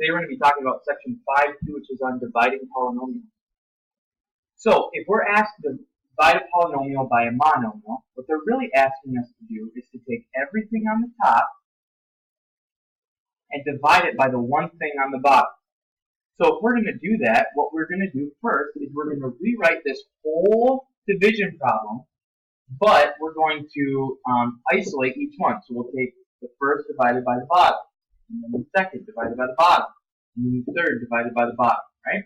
Today we're going to be talking about section 5.2, which is on dividing polynomials. So if we're asked to divide a polynomial by a monomial, what they're really asking us to do is to take everything on the top and divide it by the one thing on the bottom. So if we're going to do that, what we're going to do first is we're going to rewrite this whole division problem, but we're going to isolate each one. So we'll take the first divided by the bottom, and then the second divided by the bottom, and then the third divided by the bottom, right?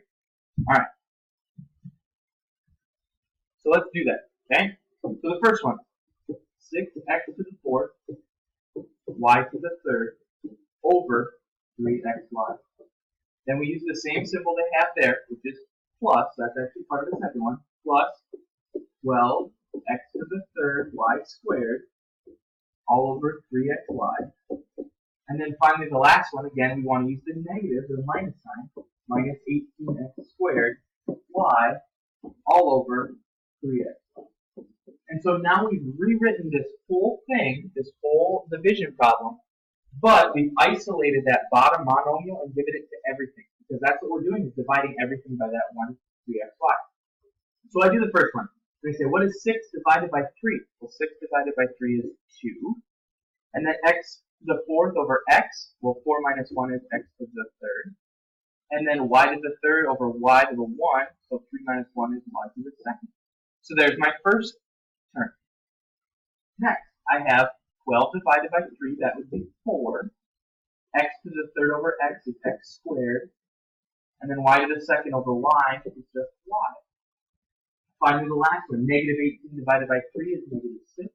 All right. So let's do that, okay? So the first one, 6x to the fourth, y to the third, over 3xy. Then we use the same symbol they have there, which is plus, that's actually part of the second one, plus 12x to the third y squared, all over 3xy. And then finally the last one, again, we want to use the negative, the minus sign, minus 18x squared y, all over 3x. And so now we've rewritten this whole thing, this whole division problem, but we've isolated that bottom monomial and given it to everything, because that's what we're doing, is dividing everything by that one 3xy. So I do the first one. So we say, what is 6 divided by 3? Well, 6 divided by 3 is 2. And then x to the fourth over x, well, 4 minus 1 is x to the third. And then y to the third over y to the 1, so 3 minus 1 is y to the second. So there's my first term. Next, I have 12 divided by 3, that would be 4. X to the third over x is x squared. And then y to the second over y is just y. Finally, the last one, negative 18 divided by 3 is negative 6.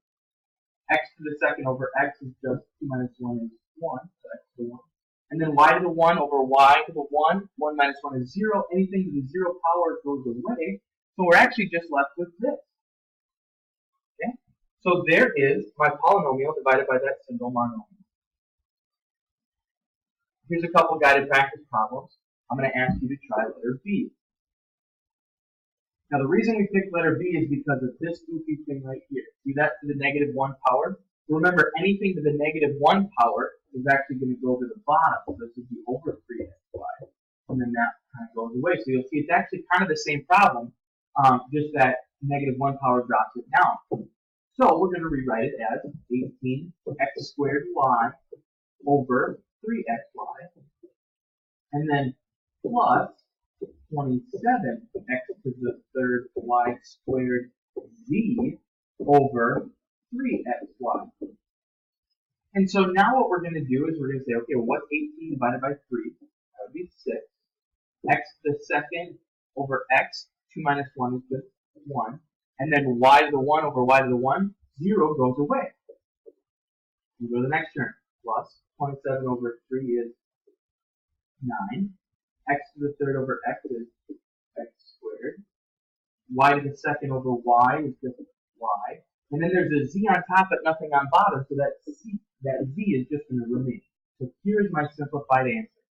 X to the second over x is just 2 minus 1 is 1, so x to the 1. And then y to the 1 over y to the 1, 1 minus 1 is 0. Anything to the 0 power goes away. So we're actually just left with this. Okay? So there is my polynomial divided by that single monomial. Here's a couple guided practice problems. I'm going to ask you to try letter B. Now the reason we picked letter B is because of this goofy thing right here. See that to the negative 1 power? Remember, anything to the negative 1 power is actually going to go to the bottom. So this would be over 3xy. And then that kind of goes away. So you'll see it's actually kind of the same problem, just that negative 1 power drops it down. So we're going to rewrite it as 18x squared y over 3xy. And then plus 27x to the third y squared z over 3xy. And so now what we're going to do is we're going to say, okay, well, what's 18 divided by 3? That would be 6. X to the second over x, 2 minus 1 is just 1. And then y to the 1 over y to the 1, 0 goes away. We go to the next term. Plus 27 over 3 is 9. X to the third over x is x squared. Y to the second over y is just y. And then there's a z on top but nothing on bottom, so that z is just going to remain. So here's my simplified answer.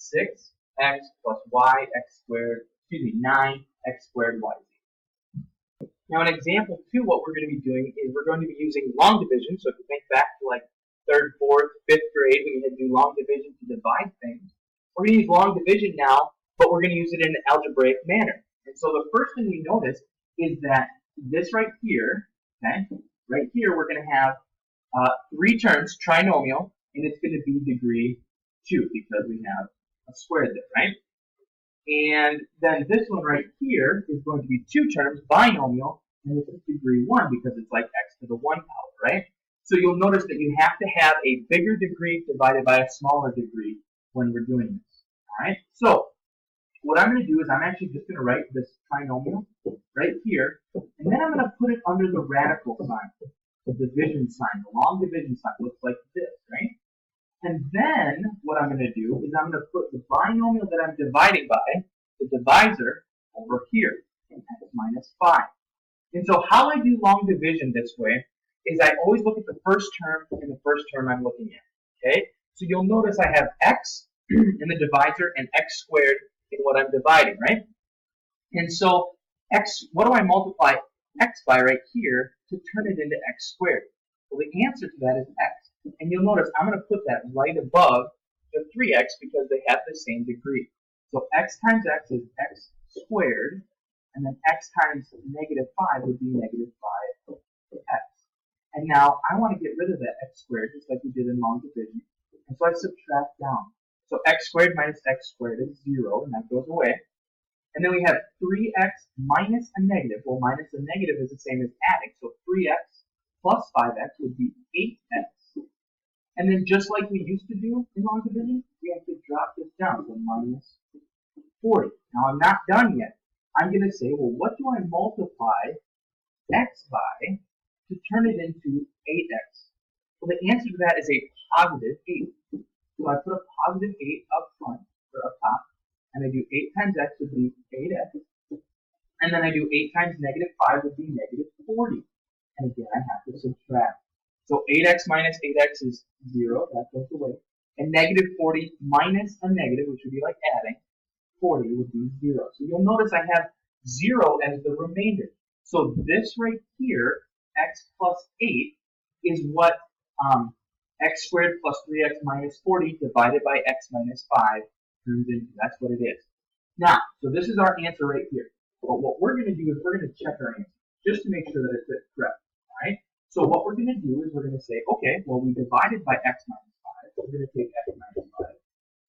6x plus y x squared, 9x squared yz. Now in example 2, what we're going to be doing is we're going to be using long division. So if you think back to like 3rd, 4th, 5th grade, when you had to do long division to divide things, we're going to use long division now, but we're going to use it in an algebraic manner. And so the first thing we notice is that this right here, okay, right here we're going to have 3 terms, trinomial, and it's going to be degree 2 because we have a squared there, right? And then this one right here is going to be 2 terms, binomial, and this is degree 1 because it's like x to the 1 power, right? So you'll notice that you have to have a bigger degree divided by a smaller degree when we're doing this. Alright, so what I'm going to do is I'm actually just going to write this trinomial right here, and then I'm going to put it under the radical sign, the division sign, the long division sign. Looks like this, right? And then what I'm going to do is I'm going to put the binomial that I'm dividing by, the divisor, over here, in x minus 5. And so how I do long division this way is I always look at the first term in the first term I'm looking at. Okay? So you'll notice I have x in the divisor and x squared in what I'm dividing, right? And so x, what do I multiply x by right here to turn it into x squared? Well, the answer to that is x. And you'll notice I'm going to put that right above to 3x because they have the same degree. So x times x is x squared, and then x times negative 5 would be negative 5x. And now I want to get rid of that x squared, just like we did in long division. And so I subtract down. So x squared minus x squared is 0, and that goes away. And then we have 3x minus a negative. Well, minus a negative is the same as adding. So 3x plus 5x would be 8x. And then just like we used to do in long division, we have to drop this down to minus 40. Now I'm not done yet. I'm going to say, well, what do I multiply x by to turn it into 8x? Well, the answer to that is a positive 8. So I put a positive 8 up front, or up top, and I do 8 times x would be 8x. And then I do 8 times negative 5 would be negative 40. And again, I have to subtract. So 8x minus 8x is 0, that goes away. And negative 40 minus a negative, which would be like adding, 40 would be 0. So you'll notice I have 0 as the remainder. So this right here, x plus 8, is what x squared plus 3x minus 40 divided by x minus 5 turns into. That's what it is. Now, so this is our answer right here. But what we're going to do is we're going to check our answer just to make sure that it's correct. All right? So what we're going to do is we're going to say, okay, well, we divided by x minus 5. So we're going to take x minus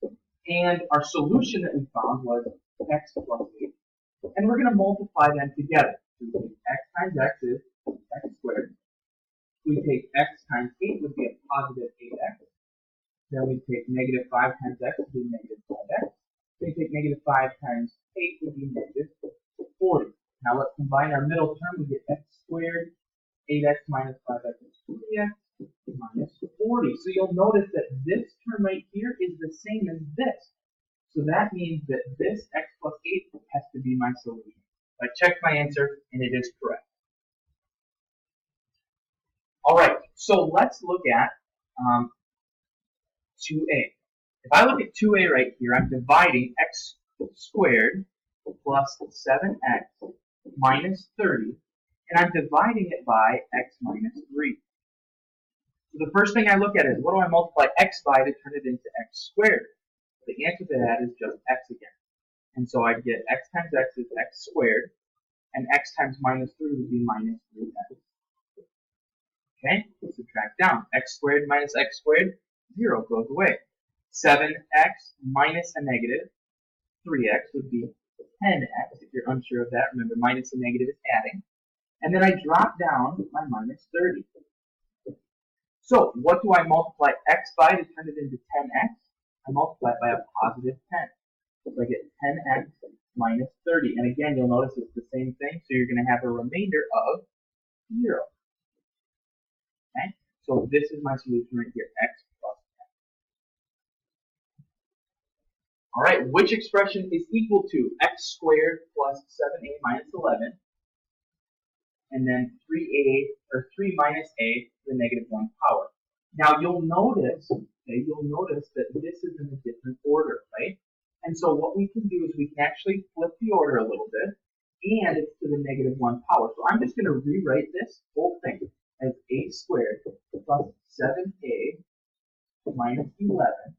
5. And our solution that we found was x plus 8. And we're going to multiply them together. So we take x times x is x squared. We take x times 8 would be a positive 8x. Then we take negative 5 times x would be negative 5x. Then we take negative 5 times 8 would be negative 40. Now let's combine our middle term. We get x squared. 8x minus 5x is 3x minus 40. So you'll notice that this term right here is the same as this. So that means that this x plus 8 has to be my solution. I checked my answer, and it is correct. All right, so let's look at 2a. If I look at 2a right here, I'm dividing x squared plus 7x minus 30, and I'm dividing it by x minus 3. So the first thing I look at is, what do I multiply x by to turn it into x squared? The answer to that is just x again. And so I get x times x is x squared, and x times minus 3 would be minus 3x. Okay, subtract down. X squared minus x squared, 0 goes away. 7x minus a negative, 3x would be 10x. If you're unsure of that, remember minus a negative is adding. And then I drop down my minus 30. So what do I multiply x by to turn it into 10x? I multiply it by a positive 10. So I get 10x minus 30. And again, you'll notice it's the same thing. So you're going to have a remainder of 0. Okay? So this is my solution right here, x plus 10. All right, which expression is equal to x squared plus 7a minus 11, and then 3a, or 3 minus a to the negative 1 power? Now you'll notice, okay, that this is in a different order, right? And so what we can do is we can actually flip the order a little bit, and it's to the negative 1 power. So I'm just going to rewrite this whole thing as a squared plus 7a minus 11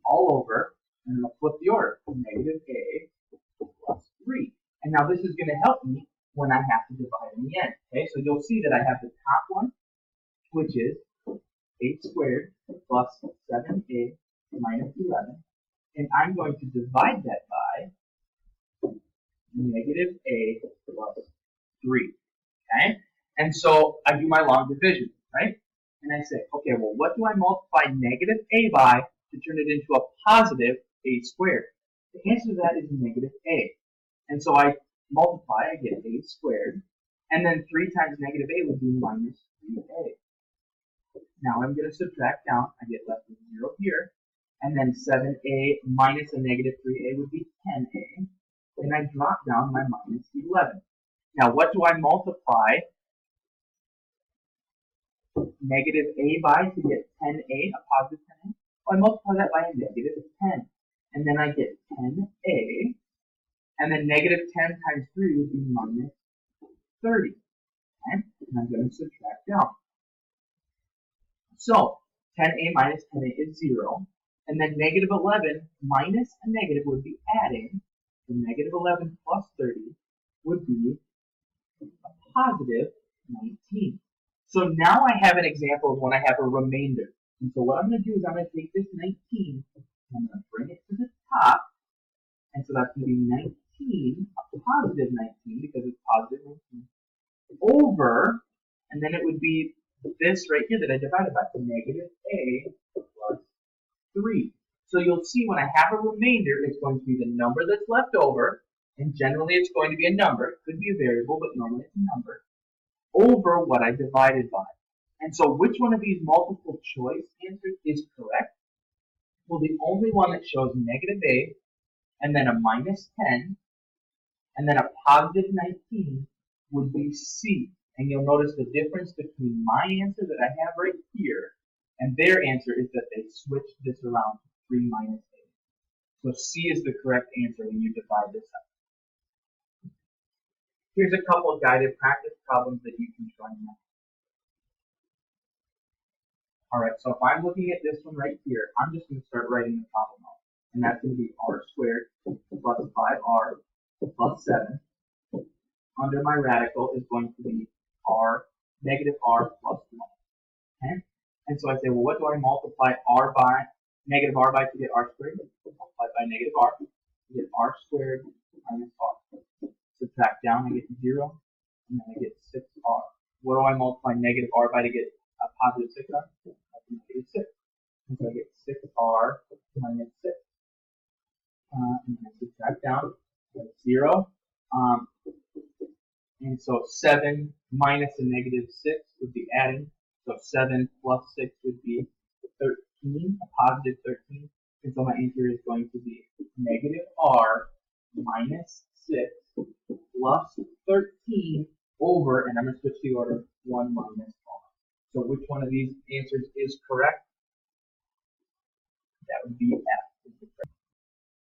all over, and I'm going to flip the order, negative a plus 3. And now this is going to help me when I have to divide in the end. Okay, so you'll see that I have the top one, which is a squared plus 7a minus 11, and I'm going to divide that by negative a plus 3. Okay? And so I do my long division, right? And I say, okay, well, what do I multiply negative a by to turn it into a positive a squared? The answer to that is negative a. And so I multiply, I get a squared, and then 3 times negative a would be minus 3a. Now I'm going to subtract down, I get left with 0 here, and then 7a minus a negative 3a would be 10a, and I drop down my minus 11. Now what do I multiply negative a by to get 10a, a positive 10a? Well, I multiply that by a negative 10, and then I get 10a, and then negative 10 times 3 would be minus 30. Okay? And I'm going to subtract down. So 10a minus 10a is 0. And then negative 11 minus a negative would be adding. So negative 11 plus 30 would be a positive 19. So now I have an example of when I have a remainder. And so what I'm going to do is I'm going to take this 19, and I'm going to bring it to the top. And so that's going to be 19, a positive 19, because it's positive 19, over, and then it would be this right here that I divided by, negative a plus 3. So you'll see when I have a remainder, it's going to be the number that's left over, and generally it's going to be a number. It could be a variable, but normally it's a number, over what I divided by. And so which one of these multiple choice answers is correct? Well, the only one that shows negative a, and then a minus 10, and then a positive 19 would be C. And you'll notice the difference between my answer that I have right here and their answer is that they switched this around to 3 minus 8. So C is the correct answer when you divide this up. Here's a couple of guided practice problems that you can try now. Alright, so if I'm looking at this one right here, I'm just going to start writing the problem out. And that's going to be r squared plus 5r plus 7. Under my radical is going to be negative r plus 1. Okay? And so I say, well, what do I multiply negative r by to get r squared? Multiply by negative r to get r squared minus r. Subtract down, I get 0, and then I get 6r. What do I multiply negative r by to get a positive 6r? Negative 6. And so I get 6r minus 6. And then I subtract down, I get 0. And so 7 minus a negative 6 would be adding. So 7 plus 6 would be 13, a positive 13. And so my answer is going to be negative r minus 6 plus 13 over, and I'm going to switch the order, 1 minus r. So which one of these answers is correct? That would be F.